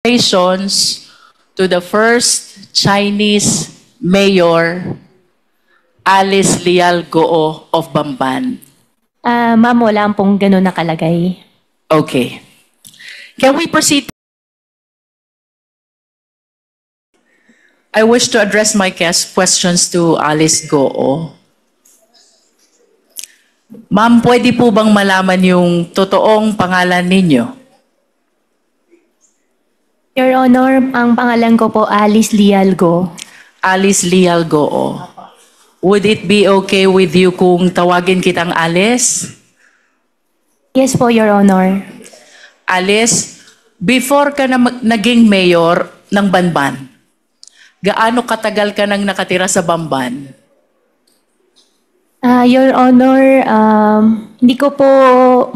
Congratulations to the first Chinese mayor, Alice Lial Goo of Bamban. Ma'am, wala pong ganun nakalagay. Okay. Can we proceed? I wish to address my questions to Alice Goo. Ma'am, pwede po bang malaman yung totoong pangalan ninyo? Your Honor, ang pangalan ko po Alice Lial Goo. Alice Lial Goo. Would it be okay with you kung tawagin kitang Alice? Yes po, Your Honor. Alice, before ka na naging mayor ng Bamban, gaano katagal ka nang nakatira sa Bamban? Your Honor, hindi ko po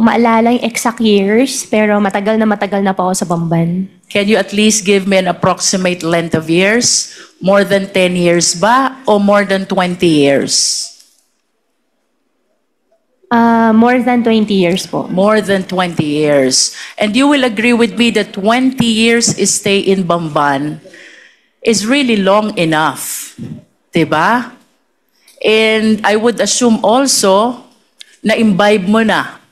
maalala yung exact years, pero matagal na po ako sa Bamban. Can you at least give me an approximate length of years? More than 10 years ba o more than 20 years? More than 20 years po. More than 20 years. And you will agree with me that 20 years stay in Bamban is really long enough. Diba? And I would assume also na imbibe mo na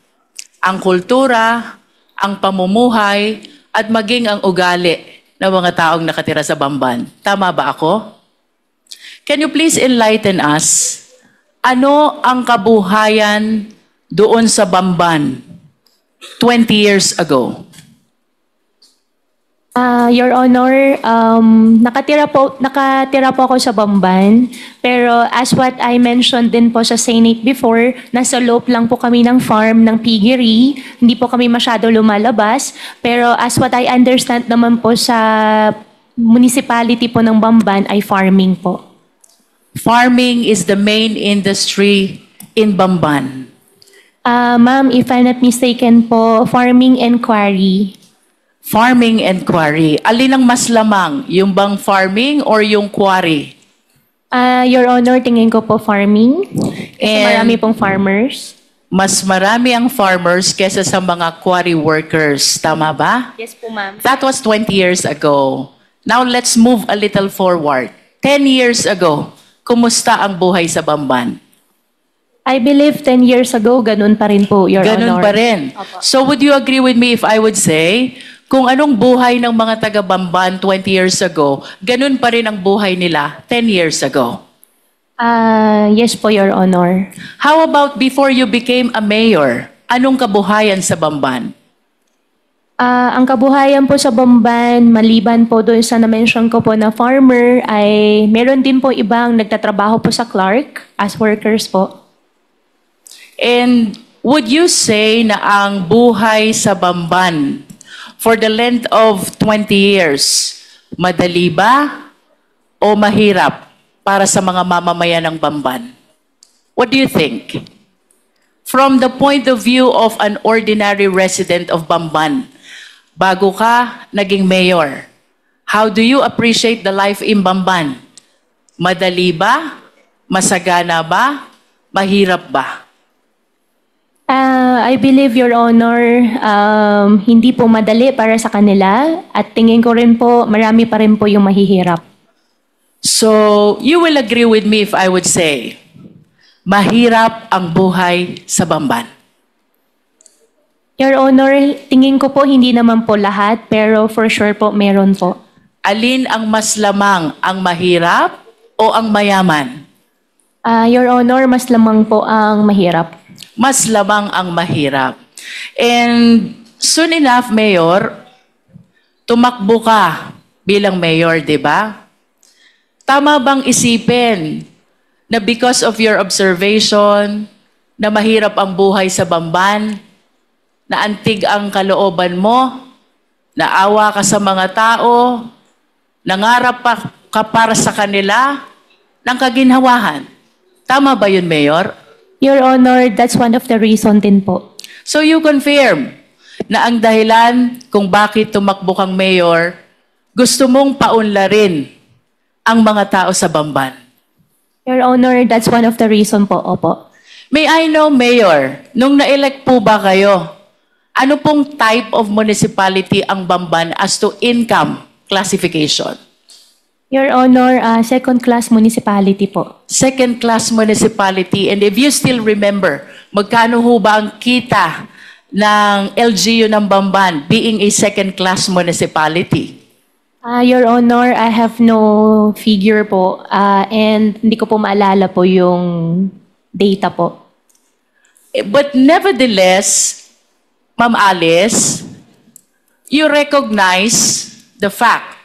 ang kultura, ang pamumuhay, at maging ang ugali ng mga taong nakatira sa Bamban. Tama ba ako? Can you please enlighten us? Ano ang kabuhayan doon sa Bamban 20 years ago? Your Honor, nakatira po ako sa Bamban, pero as what I mentioned din po sa Senate before, nasa loob lang po kami ng farm ng piggery, hindi po kami masyado lumalabas, pero as what I understand naman po sa municipality po ng Bamban ay farming po. Farming is the main industry in Bamban. Ma'am, if I'm not mistaken po, farming and quarry. Farming and quarry. Alin ang mas lamang? Yung bang farming or yung quarry? Your Honor, tingin ko po farming. Kasi And marami pong farmers. mas marami ang farmers kesa sa mga quarry workers. Tama ba? Yes po, ma'am. That was 20 years ago. Now let's move a little forward. 10 years ago, kumusta ang buhay sa Bamban? I believe 10 years ago, ganun pa rin po, Your Ganun Honor. pa rin. Opo. So would you agree with me if I would say, kung anong buhay ng mga taga-Bamban 20 years ago, ganun pa rin ang buhay nila 10 years ago? Yes po, Your Honor. How about before you became a mayor? Anong kabuhayan sa Bamban? Ang kabuhayan po sa Bamban, maliban po doon sa na-mention ko po na farmer, ay meron din po ibang nagtatrabaho po sa Clark as workers po. And would you say na ang buhay sa Bamban for the length of 20 years, madali ba o mahirap para sa mga mamamayan ng Bamban? What do you think? From the point of view of an ordinary resident of Bamban, bago ka naging mayor, how do you appreciate the life in Bamban? Madali ba? Masagana ba? Mahirap ba? I believe, Your Honor, hindi po madali para sa kanila at tingin ko rin po marami pa rin po yung mahihirap. So, you will agree with me if I would say, mahirap ang buhay sa Bamban. Your Honor, tingin ko po hindi naman po lahat, pero for sure po meron po. Alin ang mas lamang, ang mahirap o ang mayaman? Your Honor, mas lamang po ang mahirap. Mas lamang ang mahirap. And soon enough, Mayor, tumakbo ka bilang mayor, di ba? Tama bang isipin na because of your observation na mahirap ang buhay sa Bamban, na antig ang kalooban mo, naawa ka sa mga tao, nangarap ka para sa kanila ng kaginhawahan? Tama ba yun, Mayor? Your Honor, that's one of the reason din po. So you confirm na ang dahilan kung bakit tumakbo kang mayor, gusto mong paunlarin ang mga tao sa Bamban. Your Honor, that's one of the reason po, opo. May I know, Mayor, nung na-elect po ba kayo, Ano pong type of municipality ang Bamban as to income classification? Your Honor, second-class municipality po. Second-class municipality. And if you still remember, magkano ho ba ang kita ng LGU ng Bamban being a second-class municipality? Your Honor, I have no figure po and hindi ko po maalala po yung data po. But nevertheless, Ma'am Alice, you recognize the fact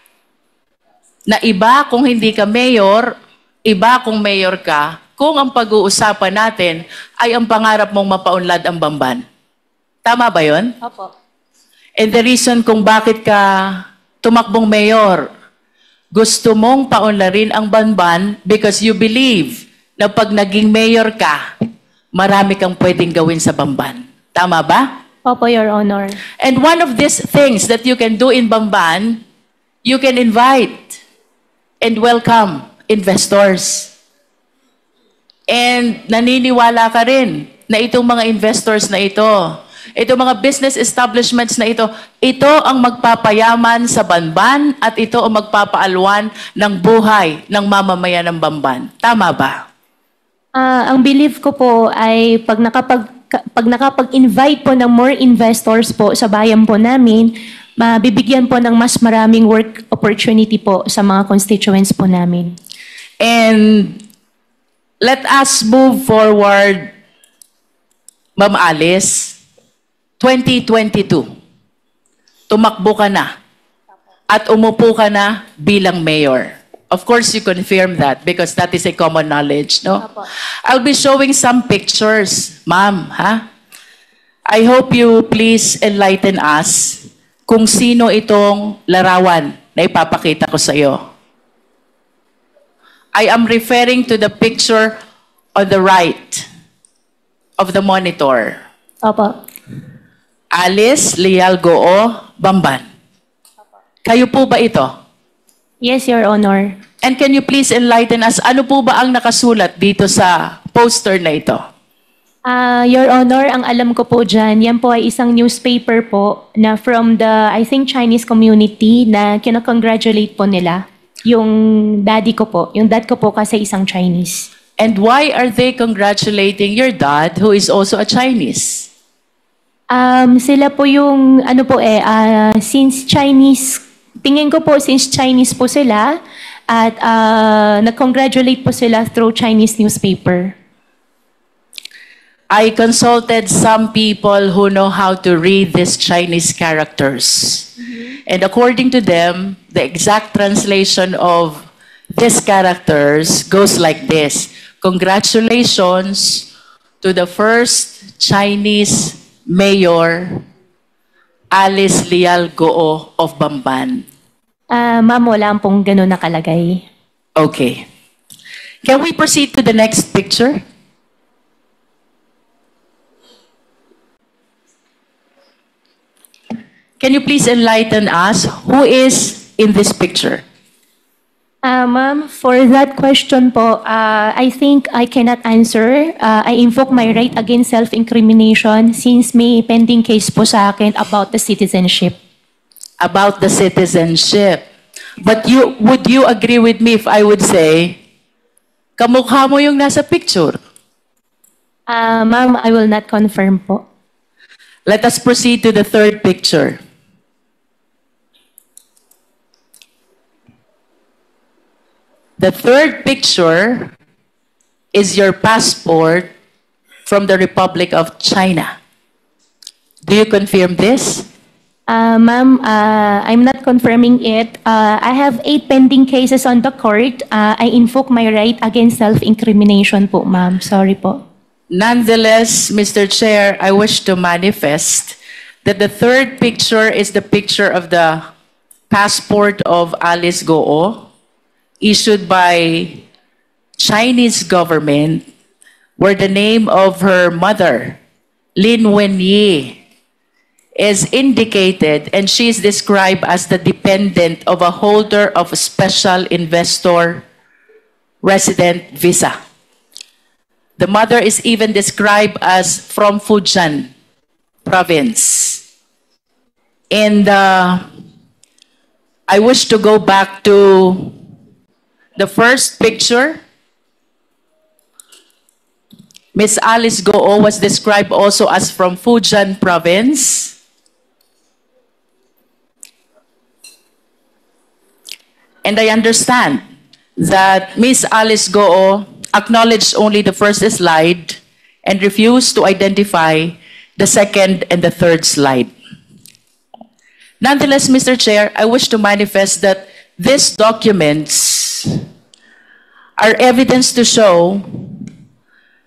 na iba kung hindi ka mayor, iba kung mayor ka, kung ang pag-uusapan natin ay ang pangarap mong mapaunlad ang Bamban. Tama ba yun? Opo. And the reason kung bakit ka tumakbong mayor, gusto mong paunlarin ang Bamban because you believe na pag naging mayor ka, marami kang pwedeng gawin sa Bamban. Tama ba? Opo, Your Honor. And one of these things that you can do in Bamban, you can invite and welcome investors. And naniniwala ka rin na itong mga investors na ito, itong mga business establishments na ito ang magpapayaman sa Bamban at ito ang magpapaalwan ng buhay ng mamamayan ng Bamban. Tama ba? Ang belief ko po ay pag nakapag-invite po ng more investors po sa bayan po namin, mabibigyan po ng mas maraming work opportunity po sa mga constituents po namin. And let us move forward, Ma'am Alice, 2022. Tumakbo ka na at umupo ka na bilang mayor. Of course, you confirm that because that is a common knowledge, no? Opo. I'll be showing some pictures, ma'am, ha? I hope you please enlighten us kung sino itong larawan na ipapakita ko sa iyo. I am referring to the picture on the right of the monitor. Opo. Alice Leal Goo Bamban. Kayo po ba ito? Yes, Your Honor. And can you please enlighten us, ano po ba ang nakasulat dito sa poster na ito? Your Honor, ang alam ko po dyan, yan po ay isang newspaper po na from the, I think, Chinese community na kinakongratulate po nila. Yung daddy ko po. Yung dad ko po kasi isang Chinese. And why are they congratulating your dad who is also a Chinese? Sila po yung, since Chinese, tingin ko po since Chinese po sila at nag-congratulate po sila through Chinese newspaper. I consulted some people who know how to read these Chinese characters. And according to them, the exact translation of these characters goes like this. Congratulations to the first Chinese mayor, Alice Leal Goo of Bamban. Ma'am, wala pong ganun nakalagay. Okay. Can we proceed to the next picture? Can you please enlighten us who is in this picture? Ma'am, for that question po, I think I cannot answer. I invoke my right against self-incrimination since may pending case po sa akin about the citizenship. About the citizenship. But would you agree with me if I would say, kamukha mo yung nasa picture? Ma'am, I will not confirm po. Let us proceed to the third picture. The third picture is your passport from the Republic of China. Do you confirm this? Ma'am, I'm not confirming it. I have 8 pending cases on the court. I invoke my right against self-incrimination po, ma'am. Sorry po. Nonetheless, Mr. Chair, I wish to manifest that the third picture is the picture of the passport of Alice Goo, issued by Chinese government, where the name of her mother, Lin Wenyi, is indicated, and she is described as the dependent of a holder of a special investor resident visa. The mother is even described as from Fujian province. And I wish to go back to the first picture. Miss Alice Goo was described also as from Fujian province. And I understand that Miss Alice Goo acknowledged only the first slide and refused to identify the second and the third slide. Nonetheless, Mr. Chair, I wish to manifest that these documents are evidence to show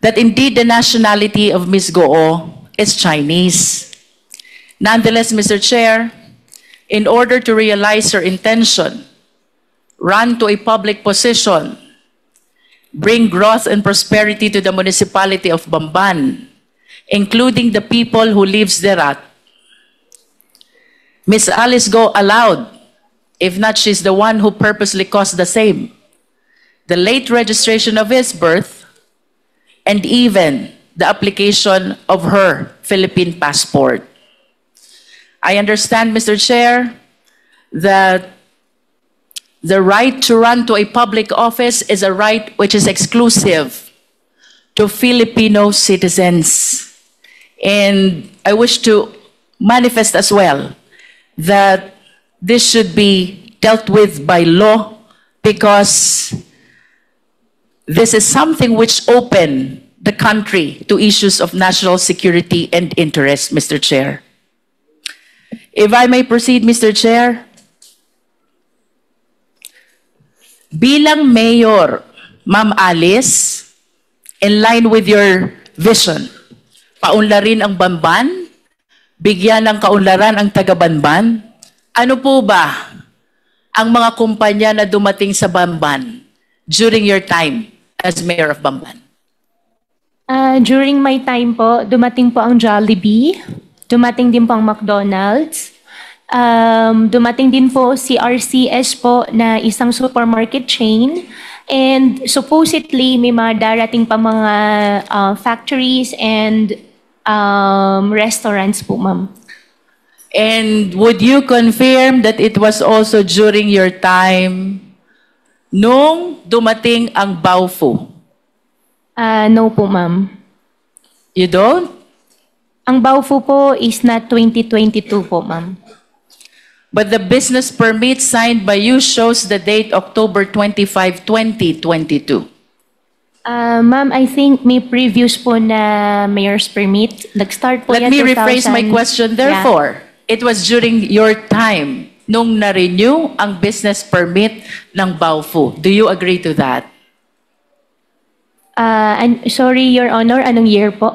that indeed the nationality of Ms. Goo is Chinese. Nonetheless, Mr. Chair, in order to realize her intention, run to a public position, bring growth and prosperity to the municipality of Bamban, including the people who lives thereat, Ms. Alice Goo allowed, if not she's the one who purposely caused the same, the late registration of his birth, and even the application of her Philippine passport. I understand, Mr. Chair, that the right to run to a public office is a right which is exclusive to Filipino citizens. And I wish to manifest as well that this should be dealt with by law, because this is something which open the country to issues of national security and interest, Mr. Chair. If I may proceed, Mr. Chair. Bilang mayor, Ma'am Alice, in line with your vision, paunlarin ang Bamban, bigyan ng kaunlaran ang taga-Bamban. Ano po ba ang mga kumpanya na dumating sa Bamban during your time as mayor of Bamban? During my time po, dumating po ang Jollibee, dumating din po ang McDonald's, dumating din po si RCS po na isang supermarket chain, and supposedly may mga darating pa mga factories and restaurants po, ma'am. And would you confirm that it was also during your time nung dumating ang Baofu? No po, ma'am. You don't? Ang Baofu po is na 2022 po, ma'am. But the business permit signed by you shows the date October 25, 2022. Ma'am, I think may previous po na mayor's permit. Nag-start po Let me rephrase my question. Therefore, it was during your time nung na-renew ang business permit ng Baofu. Do you agree to that? Sorry, Your Honor, anong year po?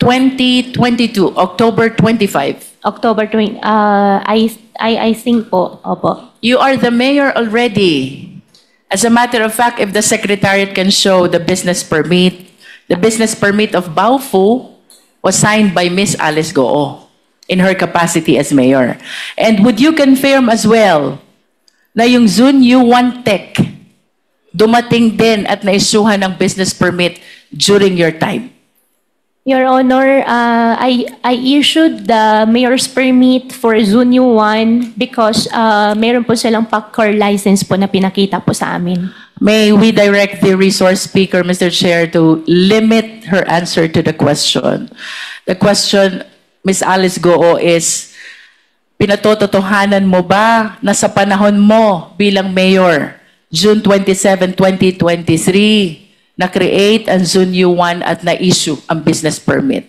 2022, October 25. October 20. I think po, opo. You are the mayor already. As a matter of fact, if the secretariat can show the business permit of Baofu was signed by Miss Alice Goo in her capacity as mayor. And would you confirm as well na yung Zunyu One Tech dumating din at naisuhan ng business permit during your time? Your Honor, I issued the mayor's permit for Zunyu 1 because meron po silang PACCOR license po na pinakita po sa amin. May we direct the resource speaker, Mr. Chair, to limit her answer to the question. The question, Ms. Alice Goo, is, pinatototohanan mo ba na sa panahon mo bilang mayor, June 27, 2023, na-create ang Zunyu 1 at na-issue ang business permit?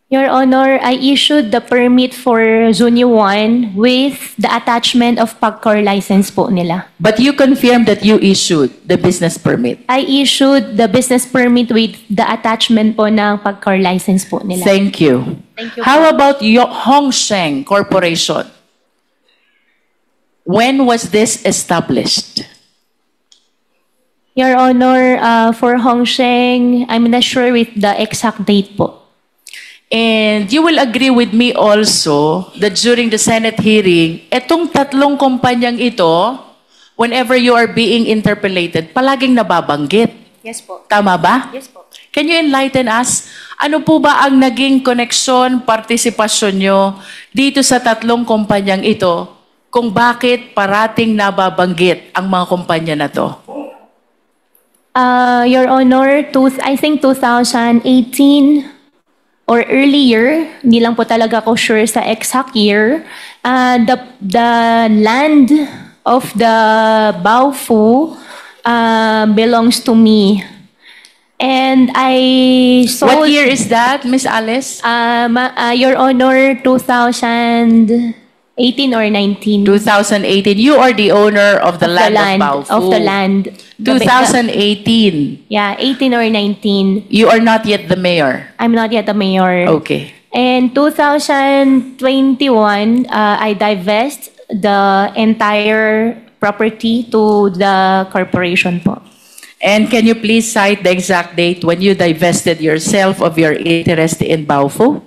Your Honor, I issued the permit for Zunyu 1 with the attachment of PACCOR license po nila. But you confirmed that you issued the business permit? I issued the business permit with the attachment po ng PACCOR license po nila. Thank you. Thank you How po. about Hongsheng Corporation? When was this established? Your Honor, for Hongsheng, I'm not sure with the exact date po. And you will agree with me also that during the Senate hearing, etong tatlong kumpanyang ito, whenever you are being interpellated, palaging nababanggit. Yes po. Tama ba? Yes po. Can you enlighten us? Ano po ba ang naging koneksyon, partisipasyon nyo dito sa tatlong kumpanyang ito kung bakit parating nababanggit ang mga kumpanya na to? Your Honor, I think 2018 or earlier, hindi lang po talaga ako sure sa exact year, the land of the Baofu belongs to me. And I sold... What year is that, Miss Alice? Your Honor, 2018 or 19. 2018. You are the owner of the land of Baofu. Of the land. 2018. Yeah, 18 or 19. You are not yet the mayor. I'm not yet a mayor. Okay. And 2021, I divest the entire property to the corporation po. And can you please cite the exact date when you divested yourself of your interest in Baofu?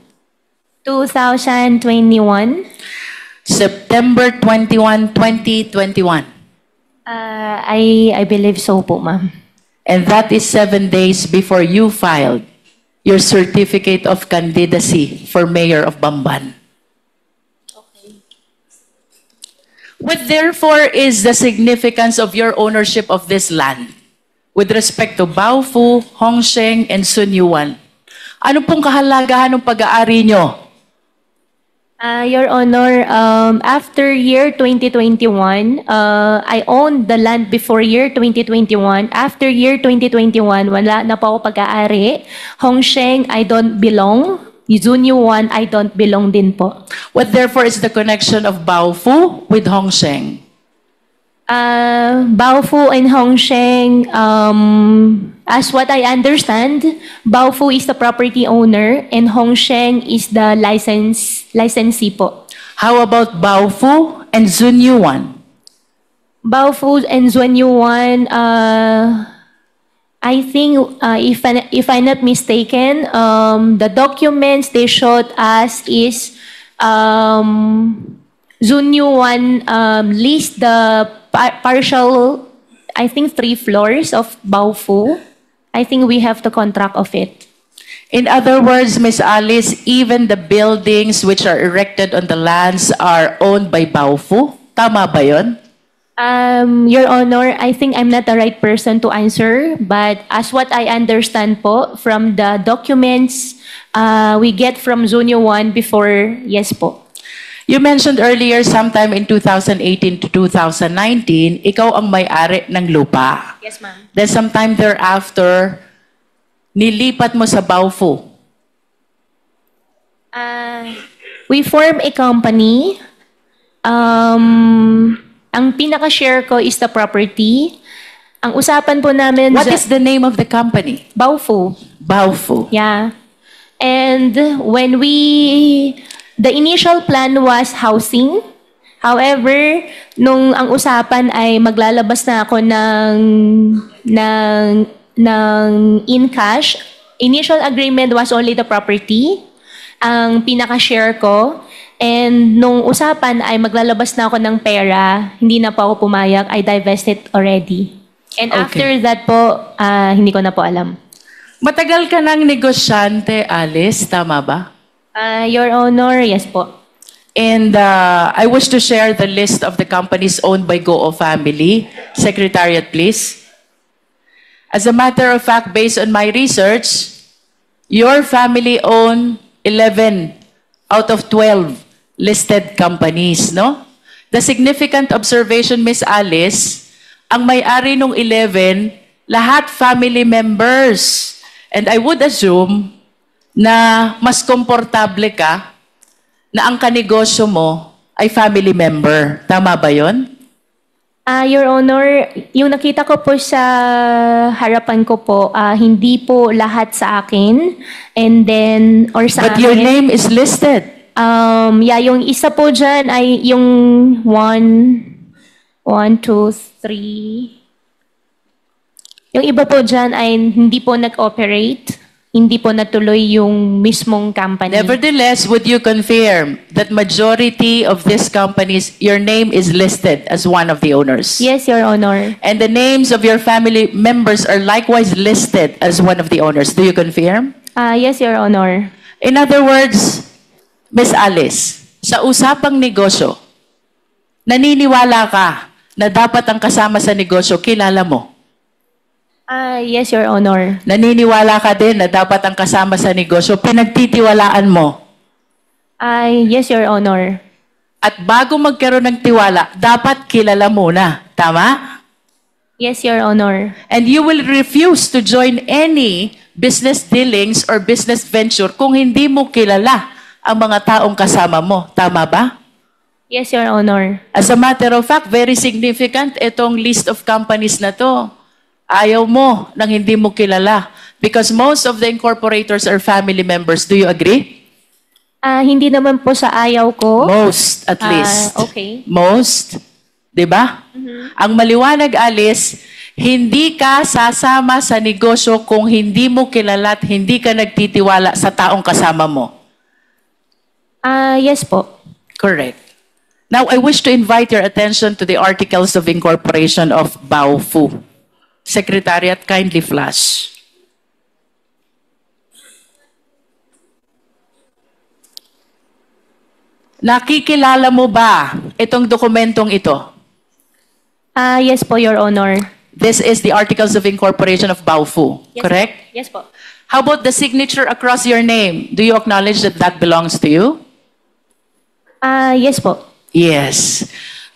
2021. September 21, 2021. I believe so po, ma'am. And that is 7 days before you filed your certificate of candidacy for mayor of Bamban. What therefore is the significance of your ownership of this land with respect to Baofu, Hongsheng, and Sun Yuan? Ano pong kahalagahan ng pag-aari nyo? Your Honor, after year 2021, I owned the land before year 2021. After year 2021, wala na po ako pag-aari. Hongsheng, I don't belong. Sun Yuan, I don't belong din po. What therefore is the connection of Baofu with Hongsheng? Baofu and Hongsheng, as what I understand, Baofu is the property owner and Hongsheng is the licensee po. How about Baofu and Sun Yuan? Baofu and Sun Yuan, I think, if I'm not mistaken, the documents they showed us is Sun Yuan leased the partial, I think 3 floors of Baofu. I think we have the contract of it. In other words, Ms. Alice, even the buildings which are erected on the lands are owned by Baofu? Tama ba yun? Your Honor, I think I'm not the right person to answer, but as what I understand po, from the documents we get from Sun Yuan before, yes po. You mentioned earlier, sometime in 2018 to 2019, ikaw ang may-ari ng lupa. Yes, ma'am. Then sometime thereafter, nilipat mo sa Baofu. We form a company. Ang pinaka-share ko is the property. Ang usapan po namin... What is the name of the company? Baofu. Baofu. Yeah. And when the initial plan was housing. However, nung ang usapan ay maglalabas na ako ng in cash, initial agreement was only the property, ang pinaka-share ko. And nung usapan ay maglalabas na ako ng pera, hindi na po ako pumayag, I divested already. And after that po, hindi ko na po alam. Matagal ka ng negosyante, Alice, tama ba? Your Honor, yes po. And I wish to share the list of the companies owned by Goo family. Secretariat, please. As a matter of fact, based on my research, your family owned 11 out of 12 listed companies, no? The significant observation, Miss Alice, ang may-ari nung 11, lahat family members. And I would assume na mas komportable ka na ang kanegosyo mo ay family member. Tama ba yun? Your Honor, yung nakita ko po sa harapan ko po, hindi po lahat sa akin. And then, or sa But your name is listed. Yeah, yung isa po dyan ay yung 1, 2, 3. Yung iba po dyan ay hindi po nag-operate. hindi po natuloy yung mismong company. Nevertheless, would you confirm that majority of these companies, your name is listed as one of the owners? Yes, Your Honor. And the names of your family members are likewise listed as one of the owners. Do you confirm? Yes, Your Honor. In other words, Miss Alice, sa usapang negosyo, naniniwala ka na dapat ang kasama sa negosyo kilala mo? Yes, Your Honor. Naniniwala ka din na dapat ang kasama sa negosyo pinagtitiwalaan mo? Yes, Your Honor. At bago magkaroon ng tiwala, dapat kilala muna. Tama? Yes, Your Honor. And you will refuse to join any business dealings or business venture kung hindi mo kilala ang mga taong kasama mo. Tama ba? Yes, Your Honor. As a matter of fact, very significant itong list of companies na to. Ayaw mo nang hindi mo kilala. Because most of the incorporators are family members. Do you agree? Hindi naman po sa ayaw ko. Most, at least. Okay. Most. Diba? Ang maliwanag, Alice, hindi ka sasama sa negosyo kung hindi mo kilala at hindi ka nagtitiwala sa taong kasama mo. Yes po. Correct. Now, I wish to invite your attention to the Articles of Incorporation of Baofu. Secretariat, kindly flash. Nakikilala mo ba itong dokumentong ito? Yes po, Your Honor. This is the Articles of Incorporation of Baofu, Yes, correct? Po. Yes po. How about the signature across your name? Do you acknowledge that that belongs to you? Yes po. Yes.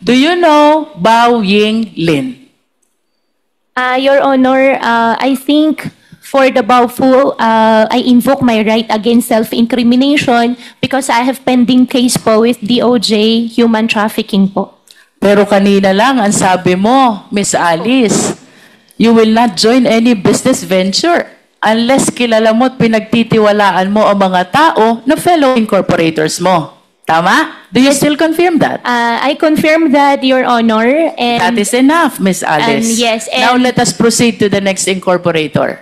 Do you know Bao Ying Lin? Your Honor, I think for the Baofu, I invoke my right against self-incrimination because I have pending case po with DOJ human trafficking po. Pero kanina lang ang sabi mo, Miss Alice, you will not join any business venture unless kilala mo at pinagtitiwalaan mo ang mga tao na fellow incorporators mo. Tama? Do you still confirm that? I confirm that, Your Honor, and That is enough, Miss Alice. yes, Now and- let us proceed to the next incorporator.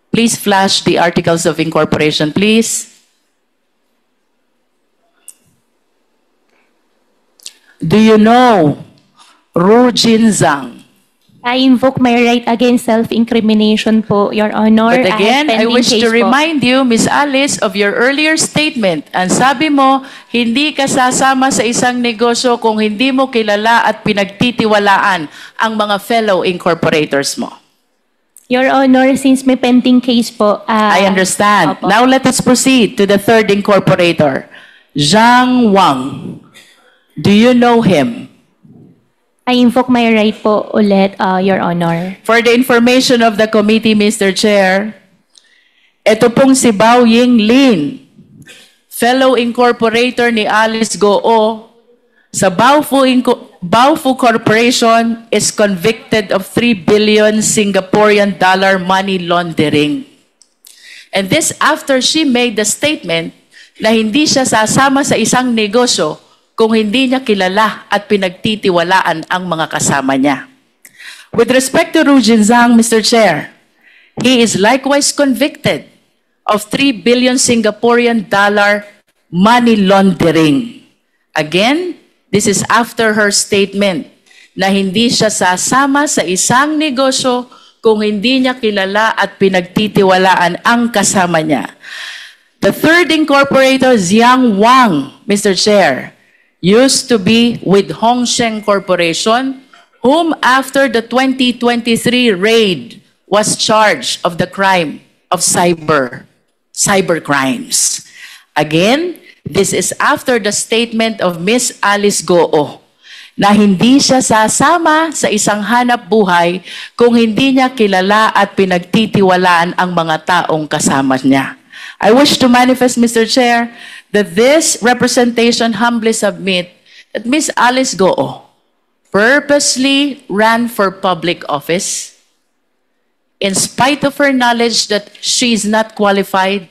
Please flash the Articles of Incorporation, please. Do you know Ru Jinzang? I invoke my right against self-incrimination po, Your Honor. But again, have I pending wish case to po. remind you, Miss Alice, of your earlier statement. Ang sabi mo, hindi ka sasama sa isang negosyo kung hindi mo kilala at pinagtitiwalaan ang mga fellow incorporators mo. Your Honor, since may pending case po, I understand. Opo. Now let us proceed to the third incorporator, Zhang Wang. Do you know him? I invoke my right po ulit, Your Honor. For the information of the committee, Mr. Chair, ito pong si Bao Ying Lin, fellow incorporator ni Alice Goo, sa Baofu Corporation is convicted of 3 billion Singaporean dollar money laundering. And this after she made the statement na hindi siya sasama sa isang negosyo kung hindi niya kilala at pinagtitiwalaan ang mga kasama niya. With respect to Ru Jinzang, Mr. Chair, he is likewise convicted of 3 billion Singaporean dollar money laundering. Again, this is after her statement na hindi siya sasama sa isang negosyo kung hindi niya kilala at pinagtitiwalaan ang kasama niya. The third incorporator, Zhang Wang, Mr. Chair, used to be with Hongsheng Corporation, whom after the 2023 raid was charged of the crime of cyber crimes. Again, this is after the statement of Miss Alice Goo na hindi siya sasama sa isang hanap buhay kung hindi niya kilala at pinagtitiwalaan ang mga taong kasama niya. I wish to manifest, Mr. Chair, that this representation humbly submit that Miss Alice Goo purposely ran for public office in spite of her knowledge that she is not qualified,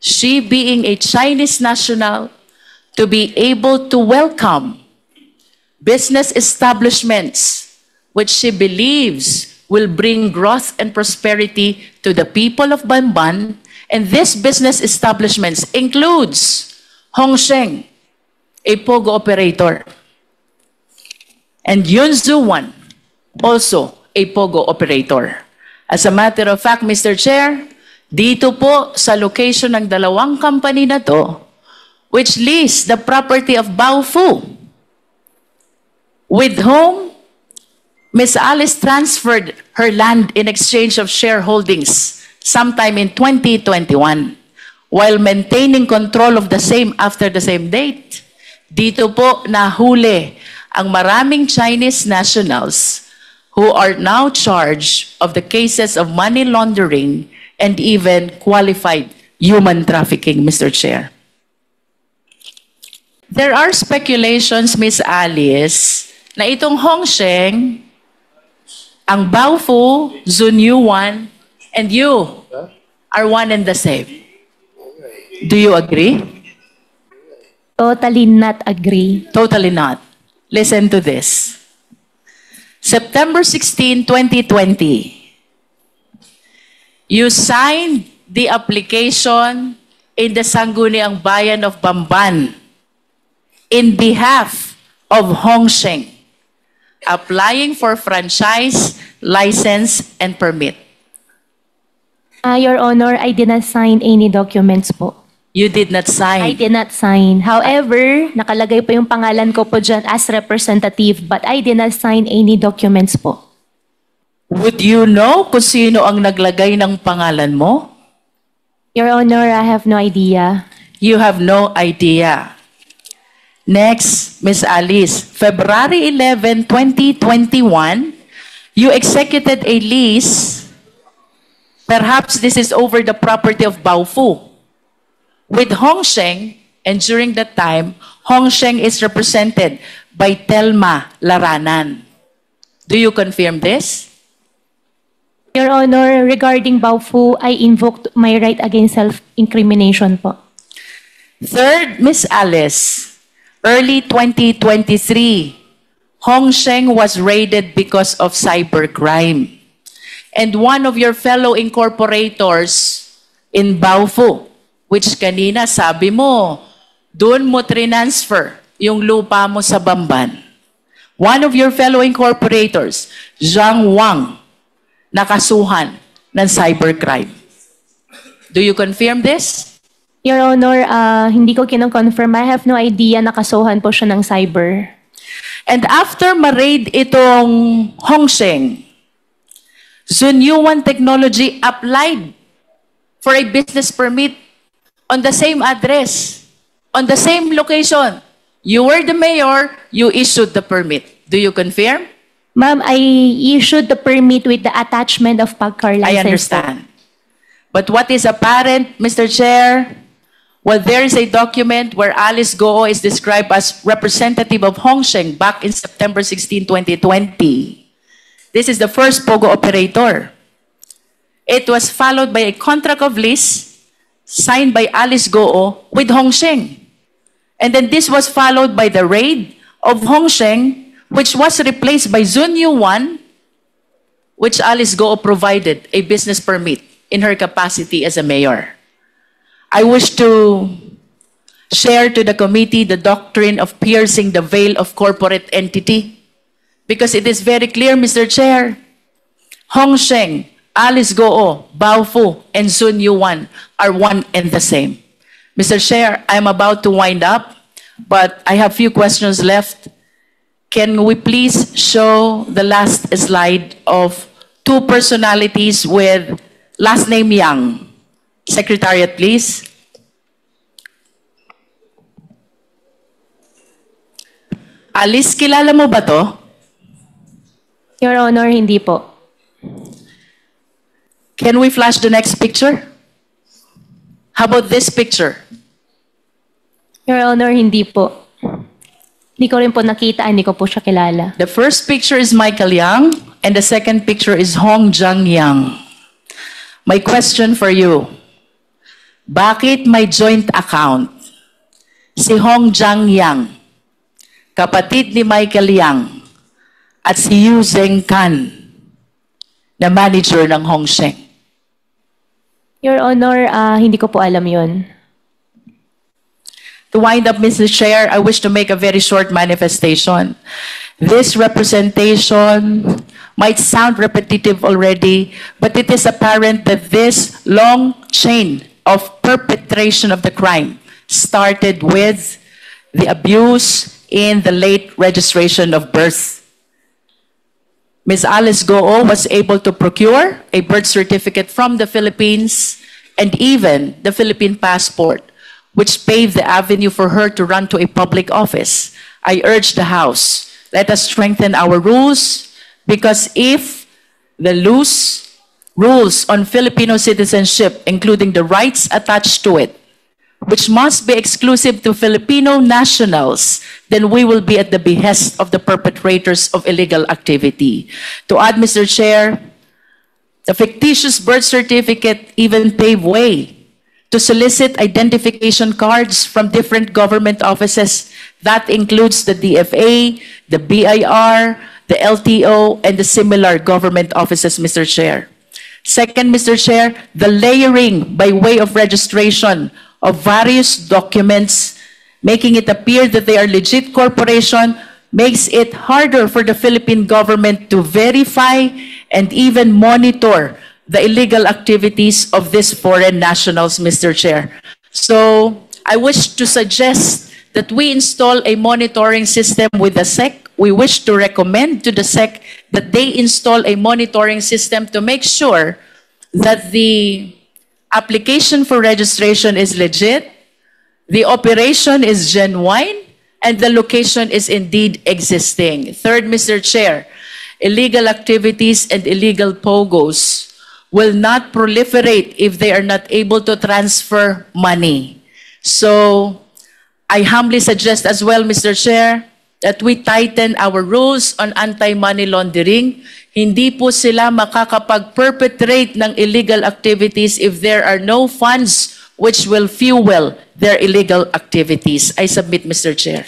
she being a Chinese national, to be able to welcome business establishments which she believes will bring growth and prosperity to the people of Bamban, and this business establishments includes Hongsheng, a POGO operator, and Yunzu Wan, also a POGO operator. As a matter of fact, Mr. Chair, dito po sa location ng dalawang company na to, which lease the property of Baofu, with whom Ms. Alice transferred her land in exchange of shareholdings sometime in 2021, while maintaining control of the same after the same date. Dito po nahuli ang maraming Chinese nationals who are now charged of the cases of money laundering and even qualified human trafficking, Mr. Chair. There are speculations, Ms. Alice, na itong Hongsheng, ang Baofu, Zunyuan, and you are one and the same. Do you agree? Totally not agree. Totally not. Listen to this. September 16, 2020, you signed the application in the Sangguniang Bayan of Bamban in behalf of Hongsheng, applying for franchise, license, and permit. Your Honor, I did not sign any documents po. You did not I sign. did not sign. However, nakalagay po yung pangalan ko po dyan as representative, but I did not sign any documents po. Would you know kung sino ang naglagay ng pangalan mo? Your Honor, I have no idea. You have no idea. Next, Ms. Alice, February 11, 2021, you executed a lease. Perhaps this is over the property of Baofu with Hongsheng, and during that time, Hongsheng is represented by Telma Laranan. Do you confirm this? Your Honor, regarding Baofu, I invoked my right against self-incrimination po. Third, Ms. Alice, early 2023, Hongsheng was raided because of cybercrime. And one of your fellow incorporators in Baofu, which kanina sabi mo, doon mo transfer yung lupa mo sa Bamban. One of your fellow incorporators, Zhang Wang, nakasuhan ng cybercrime. Do you confirm this? Your Honor, hindi ko kinong-confirm. I have no idea nakasuhan po siya ng cyber. And after ma-raid itong Hongsheng, Zunyuan Technology applied for a business permit on the same address, on the same location. You were the mayor, you issued the permit. Do you confirm? Ma'am, I issued the permit with the attachment of PAGCAR license. I understand. But what is apparent, Mr. Chair, well, there is a document where Alice Goo is described as representative of Hongsheng back in September 16, 2020. This is the first POGO operator. It was followed by a contract of lease signed by Alice Goo with Hongsheng. And then this was followed by the raid of Hongsheng, which was replaced by Zunyuan, which Alice Goo provided a business permit in her capacity as a mayor. I wish to share to the committee the doctrine of piercing the veil of corporate entity, because it is very clear, Mr. Chair, Hongsheng, Alice Goo, Baofu, and Zunyuan are one and the same. Mr. Chair, I'm about to wind up, but I have few questions left. Can we please show the last slide of two personalities with last name Yang? Secretariat, please. Alice, kilala mo ba to? Your Honor, hindi po. Can we flash the next picture? How about this picture? Your Honor, hindi po. Hindi ko rin po nakita, hindi ko po siya kilala. The first picture is Michael Yang, and the second picture is Hong Zhang Yang. My question for you, bakit may joint account si Hong Zhang Yang, kapatid ni Michael Yang, at si Yu Zhengkan, na manager ng Hongsheng? Your Honor, hindi ko po alam yun. To wind up, Mr. Chair, I wish to make a very short manifestation. This representation might sound repetitive already, but it is apparent that this long chain of perpetration of the crime started with the abuse in the late registration of birth. Ms. Alice Goo was able to procure a birth certificate from the Philippines and even the Philippine passport, which paved the avenue for her to run to a public office. I urge the House, let us strengthen our rules, because if the loose rules on Filipino citizenship, including the rights attached to it, which must be exclusive to Filipino nationals, then we will be at the behest of the perpetrators of illegal activity. To add, Mr. Chair, the fictitious birth certificate even paved way to solicit identification cards from different government offices. That includes the DFA, the BIR, the LTO, and the similar government offices, Mr. Chair. Second, Mr. Chair, the layering by way of registration of various documents, making it appear that they are legit corporation, makes it harder for the Philippine government to verify and even monitor the illegal activities of these foreign nationals, Mr. Chair. So I wish to suggest that we install a monitoring system with the SEC. We wish to recommend to the SEC that they install a monitoring system to make sure that the application for registration is legit, the operation is genuine, and the location is indeed existing. Third, Mr. Chair, illegal activities and illegal POGOs will not proliferate if they are not able to transfer money. So I humbly suggest as well, Mr. Chair, that we tighten our rules on anti-money laundering. Hindi po sila makakapag-perpetrate ng illegal activities if there are no funds which will fuel their illegal activities. I submit, Mr. Chair.